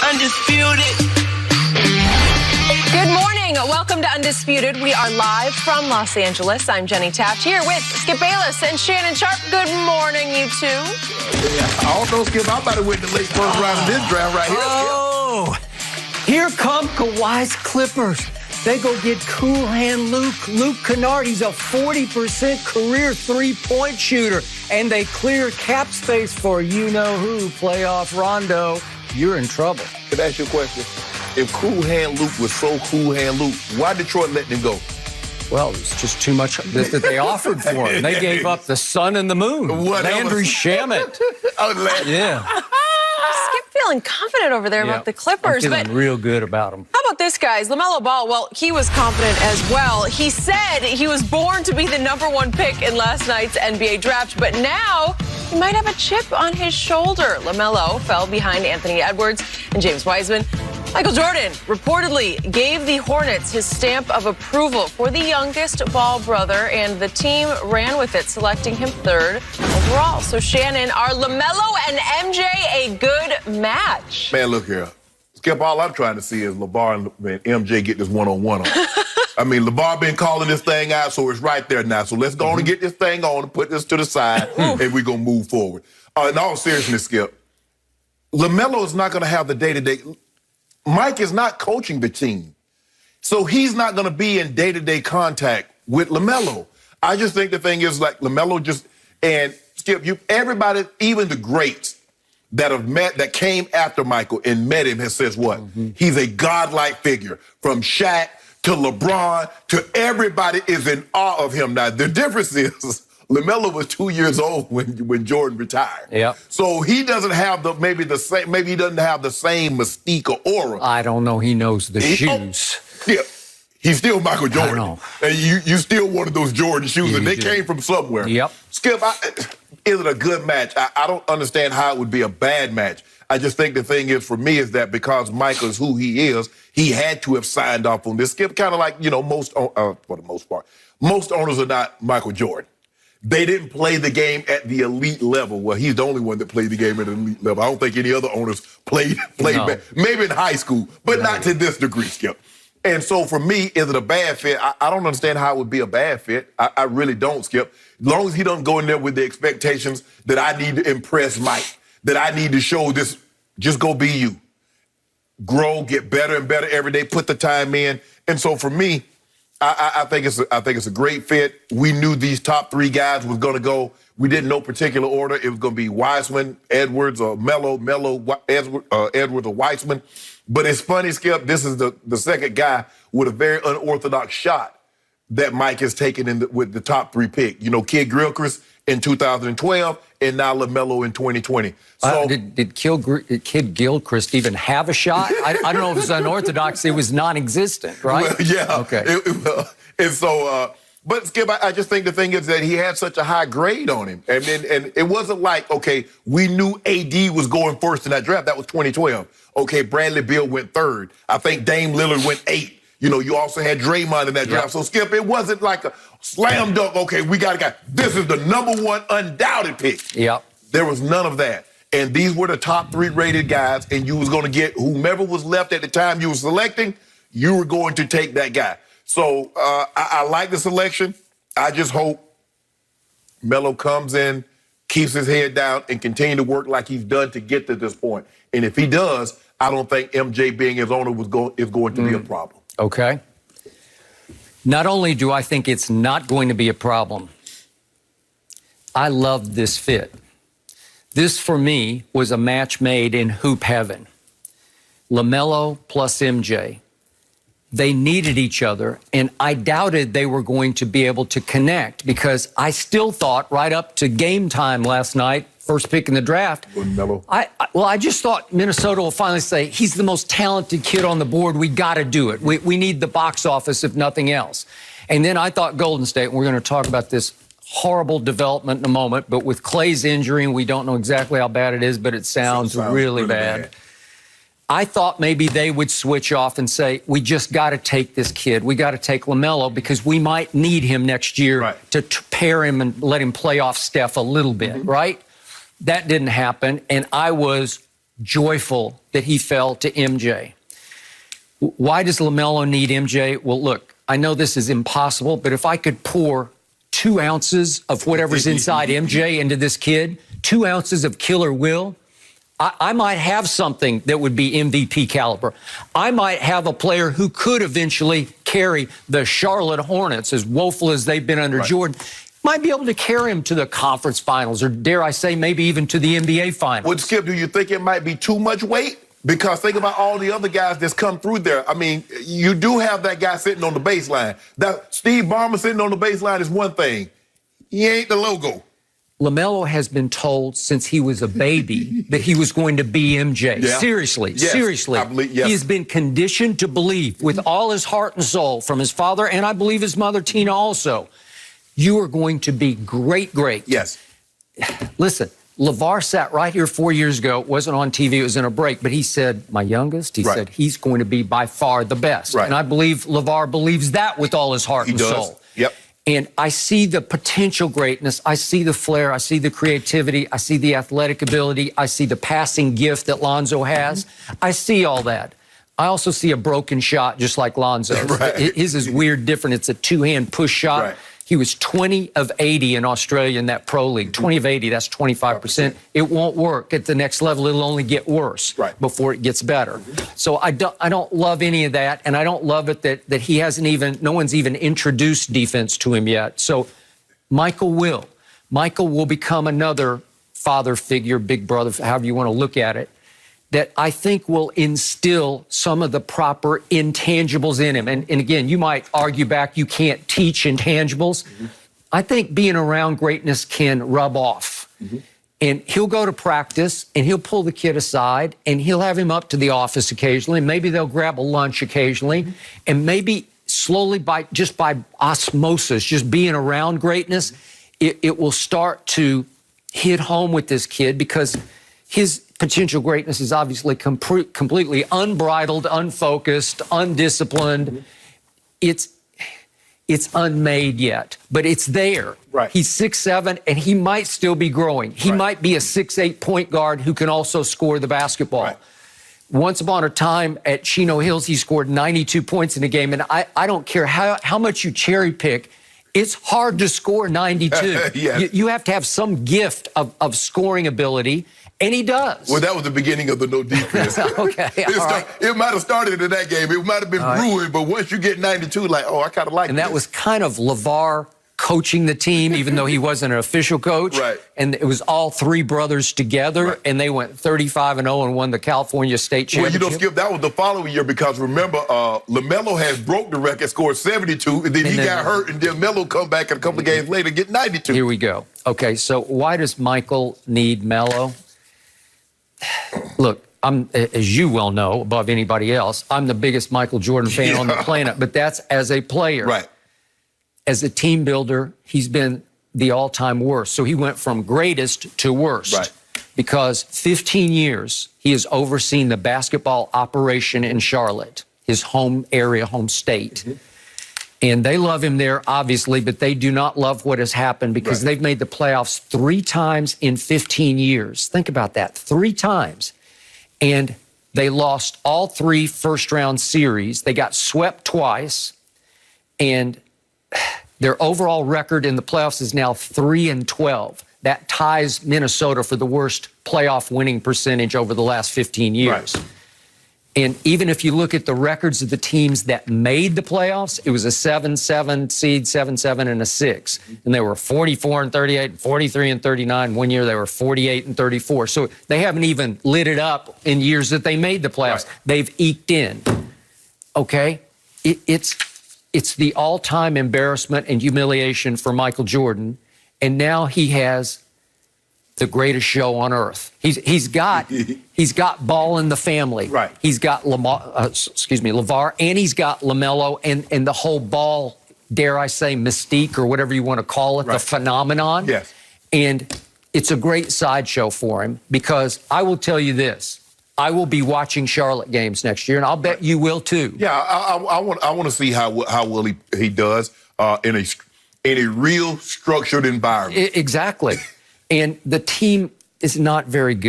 Undisputed. Good morning. Welcome to Undisputed. We are live from Los Angeles. I'm Jenny Taft here with Skip Bayless and Shannon Sharp. Good morning, you two. Yeah, I don't know, Skip. I'm about to win the late first round of this draft right here. Oh, here come Kawhi's Clippers. They go get cool hand Luke Kennard. He's a 40% career three-point shooter. And they clear cap space for you-know-who, playoff Rondo. You're in trouble. Can I ask you a question? If Cool Hand Luke was so Cool Hand Luke, why Detroit let him go? Well, it's just too much that they offered for him. They gave up the sun and the moon. Landry Shamet. Yeah. Skip feeling confident over there about the Clippers. I'm feeling real good about them. How about this, guys? Lamelo Ball, well, he was confident as well. He said he was born to be the #1 pick in last night's NBA draft, but now he might have a chip on his shoulder. Lamelo fell behind Anthony Edwards and James Wiseman. Michael Jordan reportedly gave the Hornets his stamp of approval for the youngest Ball brother, and the team ran with it, selecting him 3rd overall. So, Shannon, are LaMelo and MJ a good match? Man, look here. Skip, all I'm trying to see is LeVar and MJ get this one-on-one on. I mean, LeVar been calling this thing out, so it's right there now. So let's go on and get this thing on and put this to the side, and we're going to move forward. In all seriousness, Skip, LaMelo is not going to have the day-to-day. Mike is not coaching the team. So he's not going to be in day-to-day contact with LaMelo. I just think the thing is, like, LaMelo just, and Skip, everybody, even the greats that have met, that came after Michael and met him, has says what? He's a godlike figure. From Shaq to LeBron to everybody is in awe of him. Now, the difference is LaMelo was 2 years old when Jordan retired. Yeah. So he doesn't have maybe he doesn't have the same mystique or aura. I don't know. He knows the shoes. Yeah. He's still Michael Jordan. I know. And you still one of those Jordan shoes, Yeah, and they came from somewhere. Yep. Skip, is it a good match? I don't understand how it would be a bad match. I just think the thing is, for me, is that because Michael is who he is, he had to have signed off on this. Skip, kind of like, most, for the most part, most owners are not Michael Jordan. They didn't play the game at the elite level. Well, he's the only one that played the game at an elite level. I don't think any other owners played No. maybe in high school, but not to this degree, Skip. And so for me, is it a bad fit? I don't understand how it would be a bad fit. I really don't, Skip. As long as he doesn't go in there with the expectations that I need to impress Mike, that I need to show this, just go be you. Grow, get better and better every day, put the time in. And so for me, I think it's a great fit. We knew these top 3 guys was going to go. We didn't know particular order. It was going to be Wiseman, Edwards, or Melo, Edwards, or Wiseman. But it's funny, Skip, this is the second guy with a very unorthodox shot that Mike has taken with the top 3 pick. Kid Gilchrist in 2012, and now LaMelo in 2020. So Did Kid Gilchrist even have a shot? I don't know if it's unorthodox. It was non-existent, right? Well, yeah. Okay. And so, but Skip, I just think the thing is that he had such a high grade on him. And it wasn't like, okay, we knew AD was going first in that draft. That was 2012. Okay, Bradley Beal went 3rd. I think Dame Lillard went 8th. You also had Draymond in that draft. So, Skip, it wasn't like a slam dunk, okay, we got a guy. This is the #1 undoubted pick. Yep. There was none of that. And these were the top 3 rated guys, and you was going to get whomever was left at the time you were selecting, you were going to take that guy. So I like the selection. I just hope Melo comes in, keeps his head down, and continue to work like he's done to get to this point. And if he does, I don't think MJ being his owner is going to be a problem. Okay. Not only do I think it's not going to be a problem, I love this fit. This, for me, was a match made in hoop heaven. LaMelo plus MJ. They needed each other, and I doubted they were going to be able to connect because I still thought right up to game time last night, first pick in the draft, I just thought Minnesota will finally say, he's the most talented kid on the board. We got to do it. We need the box office, if nothing else. And then I thought Golden State, and we're going to talk about this horrible development in a moment, but with Clay's injury, and we don't know exactly how bad it is, but it sounds really bad. I thought maybe they would switch off and say, we just got to take this kid. We got to take LaMelo because we might need him next year to pair him and let him play off Steph a little bit, right? That didn't happen, and I was joyful that he fell to MJ. Why does LaMelo need MJ? Well, look, I know this is impossible, but if I could pour 2 ounces of whatever's inside MJ into this kid, 2 ounces of killer will, I might have something that would be MVP caliber. I might have a player who could eventually carry the Charlotte Hornets, as woeful as they've been under Jordan, might be able to carry him to the conference finals, or dare I say, maybe even to the NBA finals. Well, Skip, do you think it might be too much weight? Because think about all the other guys that's come through there. I mean, you do have that guy sitting on the baseline. That Steve Ballmer sitting on the baseline is one thing. He ain't the logo. LaMelo has been told since he was a baby that he was going to be MJ. Yeah. Seriously, Yes, seriously. I believe, yes. He has been conditioned to believe with all his heart and soul from his father, and I believe his mother, Tina, also. You are going to be great, great. Yes. Listen, LeVar sat right here 4 years ago. It wasn't on TV. It was in a break. But he said, my youngest, he said, he's going to be by far the best. Right. And I believe LeVar believes that with all his heart and does. soul. Yep. And I see the potential greatness. I see the flair. I see the creativity. I see the athletic ability. I see the passing gift that Lonzo has. I see all that. I also see a broken shot just like Lonzo's. Right. His is weird, different. It's a two-hand push shot. Right. He was 20 of 80 in Australia in that pro league. 20 of 80, that's 25%. It won't work at the next level. It'll only get worse before it gets better. So I don't love any of that, and I don't love it that he hasn't even, no one's even introduced defense to him yet. So Michael will become another father figure, big brother, however you want to look at it, that I think will instill some of the proper intangibles in him. And again, you might argue back, you can't teach intangibles. I think being around greatness can rub off. And he'll go to practice, and he'll pull the kid aside, and he'll have him up to the office occasionally. Maybe they'll grab a lunch occasionally, and maybe slowly, by osmosis, just being around greatness, it will start to hit home with this kid, because his potential greatness is obviously completely unbridled, unfocused, undisciplined. It's unmade yet, but it's there. Right. He's 6'7", and he might still be growing. He might be a 6'8" point guard who can also score the basketball. Right. Once upon a time at Chino Hills, he scored 92 points in a game, and I don't care how much you cherry pick, it's hard to score 92. Yes. You have to have some gift of scoring ability. And he does. Well, that was the beginning of the no defense. Okay, It might have started in that game. It might have been brewing, but once you get 92, like, oh, I kind of like And this. that was kind of LeVar coaching the team, even though he wasn't an official coach. Right. And it was all three brothers together, and they went 35-0 and won the California State Championship. Well, Skip, that was the following year, because remember, Lamelo has broke the record, scored 72, and then he got hurt, and then Melo come back a couple of games later and get 92. Here we go. Okay, so why does Michael need Melo? Look, I'm, as you well know, above anybody else, I'm the biggest Michael Jordan fan on the planet, but that's as a player. Right. As a team builder, he's been the all-time worst. So he went from greatest to worst. Right. Because 15 years, he has overseen the basketball operation in Charlotte, his home area, home state. And they love him there, obviously, but they do not love what has happened, because they've made the playoffs 3 times in 15 years. Think about that, 3 times. And they lost all 3 first-round series. They got swept twice. And their overall record in the playoffs is now 3-12. That ties Minnesota for the worst playoff winning percentage over the last 15 years. Right. And even if you look at the records of the teams that made the playoffs, it was a 7-7 seed, 7-7, and a 6. And they were 44-38, and 43-39. One year they were 48-34. So they haven't even lit it up in years that they made the playoffs. Right. They've eked in. Okay? It's the all-time embarrassment and humiliation for Michael Jordan. And now he has the greatest show on earth. He's got Ball in the family. Right. He's got LeVar, and he's got LaMelo, and the whole Ball, dare I say, mystique, or whatever you want to call it, the phenomenon. Yes. And it's a great sideshow for him, because I will tell you this: I will be watching Charlotte games next year, and I'll bet you will too. Yeah, I want to see how well he does in a real structured environment. Exactly. And the team is not very good.